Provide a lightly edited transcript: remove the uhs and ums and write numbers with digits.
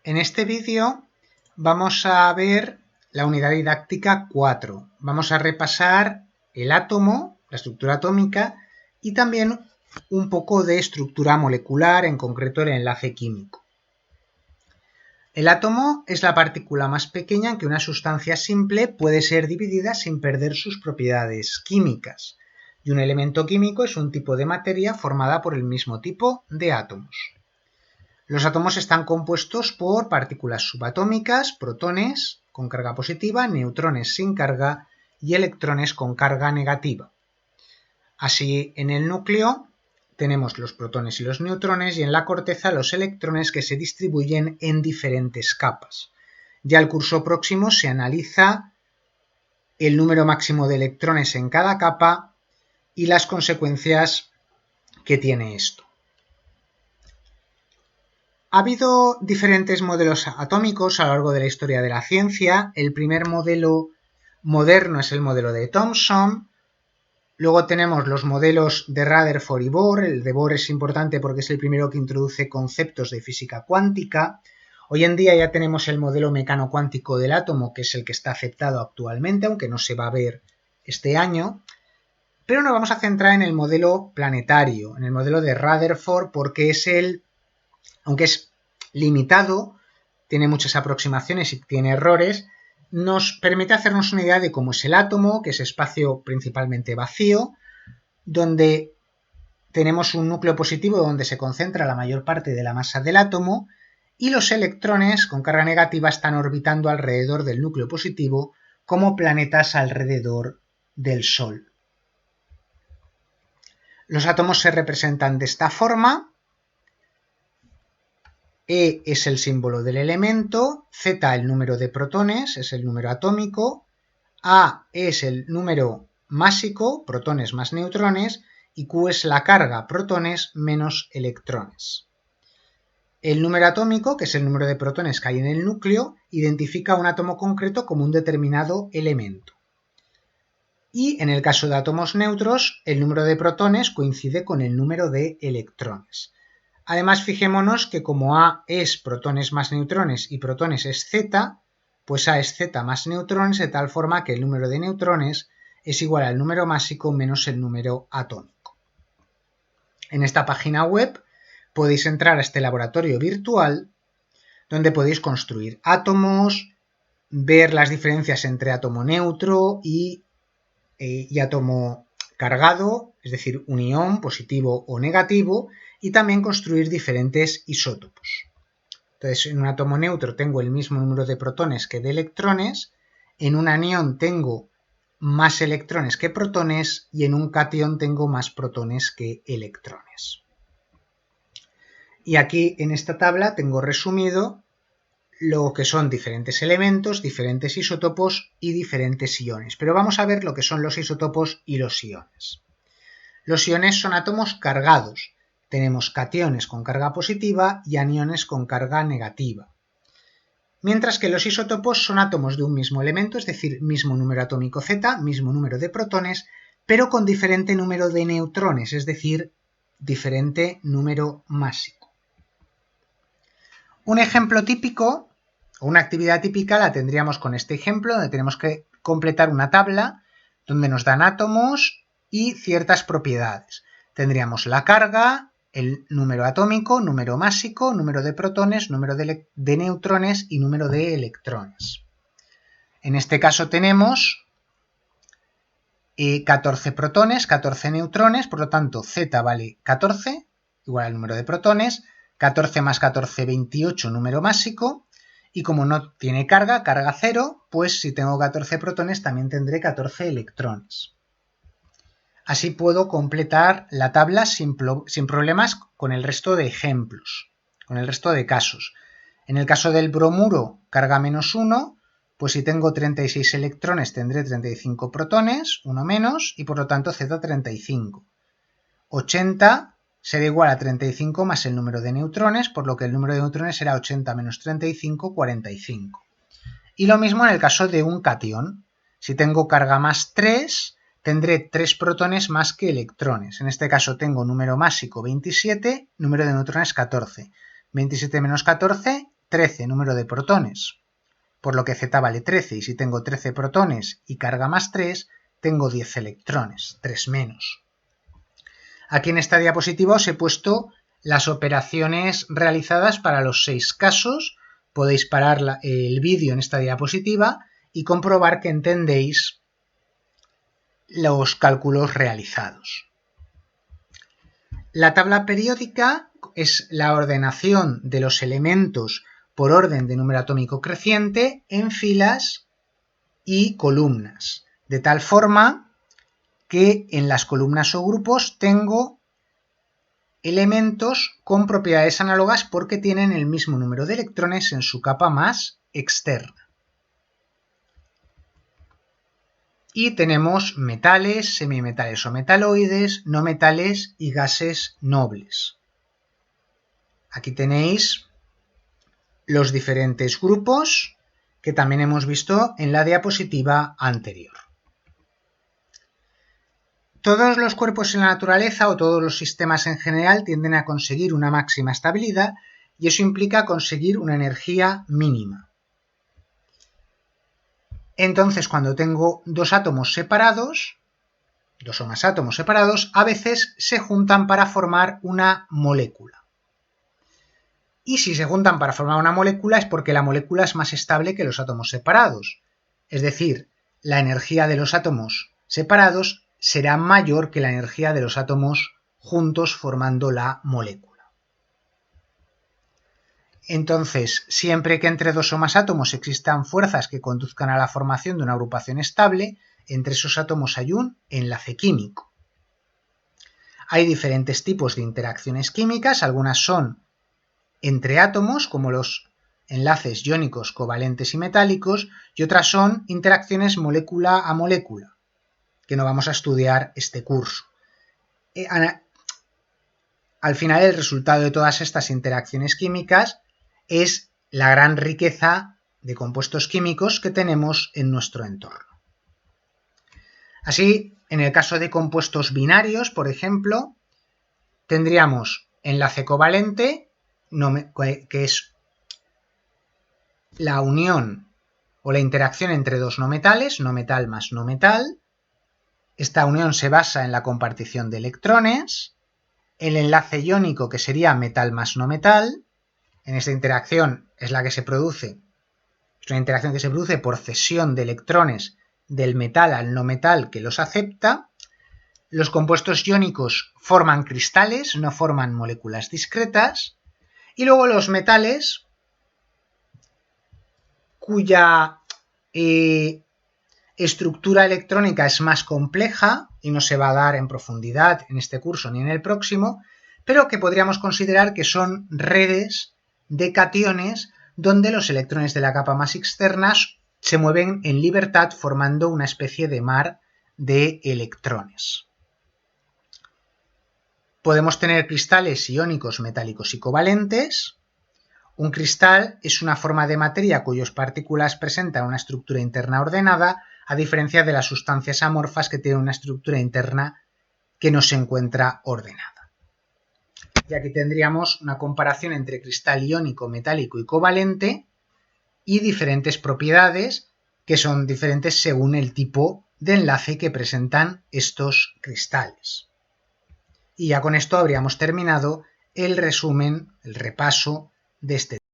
En este vídeo vamos a ver la unidad didáctica 4. Vamos a repasar el átomo, la estructura atómica y también un poco de estructura molecular, en concreto el enlace químico. El átomo es la partícula más pequeña en que una sustancia simple puede ser dividida sin perder sus propiedades químicas. Y un elemento químico es un tipo de materia formada por el mismo tipo de átomos. Los átomos están compuestos por partículas subatómicas, protones con carga positiva, neutrones sin carga y electrones con carga negativa. Así, en el núcleo tenemos los protones y los neutrones y en la corteza los electrones que se distribuyen en diferentes capas. Ya el curso próximo se analiza el número máximo de electrones en cada capa y las consecuencias que tiene esto. Ha habido diferentes modelos atómicos a lo largo de la historia de la ciencia. El primer modelo moderno es el modelo de Thomson. Luego tenemos los modelos de Rutherford y Bohr. El de Bohr es importante porque es el primero que introduce conceptos de física cuántica. Hoy en día ya tenemos el modelo mecano-cuántico del átomo, que es el que está aceptado actualmente, aunque no se va a ver este año. Pero nos vamos a centrar en el modelo planetario, en el modelo de Rutherford, porque es aunque es limitado, tiene muchas aproximaciones y tiene errores, nos permite hacernos una idea de cómo es el átomo, que es espacio principalmente vacío, donde tenemos un núcleo positivo donde se concentra la mayor parte de la masa del átomo y los electrones con carga negativa están orbitando alrededor del núcleo positivo como planetas alrededor del Sol. Los átomos se representan de esta forma. E es el símbolo del elemento, Z el número de protones, es el número atómico, A es el número másico, protones más neutrones, y Q es la carga, protones menos electrones. El número atómico, que es el número de protones que hay en el núcleo, identifica un átomo concreto como un determinado elemento. Y en el caso de átomos neutros, el número de protones coincide con el número de electrones. Además, fijémonos que como A es protones más neutrones y protones es Z, pues A es Z más neutrones, de tal forma que el número de neutrones es igual al número másico menos el número atómico. En esta página web podéis entrar a este laboratorio virtual donde podéis construir átomos, ver las diferencias entre átomo neutro y átomo cargado, es decir, un ion positivo o negativo, y también construir diferentes isótopos. Entonces, en un átomo neutro tengo el mismo número de protones que de electrones, en un anión tengo más electrones que protones y en un catión tengo más protones que electrones. Y aquí en esta tabla tengo resumido lo que son diferentes elementos, diferentes isótopos y diferentes iones. Pero vamos a ver lo que son los isótopos y los iones. Los iones son átomos cargados. Tenemos cationes con carga positiva y aniones con carga negativa. Mientras que los isótopos son átomos de un mismo elemento, es decir, mismo número atómico Z, mismo número de protones, pero con diferente número de neutrones, es decir, diferente número másico. Un ejemplo típico o una actividad típica la tendríamos con este ejemplo, donde tenemos que completar una tabla donde nos dan átomos y ciertas propiedades. Tendríamos la carga, el número atómico, número másico, número de protones, número de neutrones y número de electrones. En este caso tenemos 14 protones, 14 neutrones, por lo tanto Z vale 14, igual al número de protones, 14 más 14, 28, número másico, y como no tiene carga, carga 0, pues si tengo 14 protones también tendré 14 electrones. Así puedo completar la tabla sin problemas con el resto de ejemplos, con el resto de casos. En el caso del bromuro, carga menos 1, pues si tengo 36 electrones tendré 35 protones, 1 menos, y por lo tanto Z 35. 80 será igual a 35 más el número de neutrones, por lo que el número de neutrones será 80 menos 35, 45. Y lo mismo en el caso de un catión. Si tengo carga más 3, tendré 3 protones más que electrones. En este caso tengo número másico 27, número de neutrones 14. 27 menos 14, 13 número de protones, por lo que Z vale 13, y si tengo 13 protones y carga más 3, tengo 10 electrones, 3 menos. Aquí en esta diapositiva os he puesto las operaciones realizadas para los 6 casos. Podéis parar el vídeo en esta diapositiva y comprobar que entendéis los cálculos realizados. La tabla periódica es la ordenación de los elementos por orden de número atómico creciente en filas y columnas, de tal forma que en las columnas o grupos tengo elementos con propiedades análogas porque tienen el mismo número de electrones en su capa más externa. Y tenemos metales, semimetales o metaloides, no metales y gases nobles. Aquí tenéis los diferentes grupos que también hemos visto en la diapositiva anterior. Todos los cuerpos en la naturaleza o todos los sistemas en general tienden a conseguir una máxima estabilidad y eso implica conseguir una energía mínima. Entonces, cuando tengo dos átomos separados, dos o más átomos separados, a veces se juntan para formar una molécula. Y si se juntan para formar una molécula es porque la molécula es más estable que los átomos separados. Es decir, la energía de los átomos separados será mayor que la energía de los átomos juntos formando la molécula. Entonces, siempre que entre dos o más átomos existan fuerzas que conduzcan a la formación de una agrupación estable, entre esos átomos hay un enlace químico. Hay diferentes tipos de interacciones químicas, algunas son entre átomos, como los enlaces iónicos, covalentes y metálicos, y otras son interacciones molécula a molécula, que no vamos a estudiar este curso. Al final, el resultado de todas estas interacciones químicas es la gran riqueza de compuestos químicos que tenemos en nuestro entorno. Así, en el caso de compuestos binarios, por ejemplo, tendríamos enlace covalente, que es la unión o la interacción entre dos no metales, no metal más no metal. Esta unión se basa en la compartición de electrones. El enlace iónico, que sería metal más no metal. En esta interacción es una interacción que se produce por cesión de electrones del metal al no metal que los acepta. Los compuestos iónicos forman cristales, no forman moléculas discretas. Y luego los metales, cuya estructura electrónica es más compleja y no se va a dar en profundidad en este curso ni en el próximo, pero que podríamos considerar que son redes de cationes donde los electrones de la capa más externa se mueven en libertad formando una especie de mar de electrones. Podemos tener cristales iónicos, metálicos y covalentes. Un cristal es una forma de materia cuyas partículas presentan una estructura interna ordenada, a diferencia de las sustancias amorfas que tienen una estructura interna que no se encuentra ordenada. Y aquí tendríamos una comparación entre cristal iónico, metálico y covalente y diferentes propiedades que son diferentes según el tipo de enlace que presentan estos cristales. Y ya con esto habríamos terminado el resumen, el repaso de este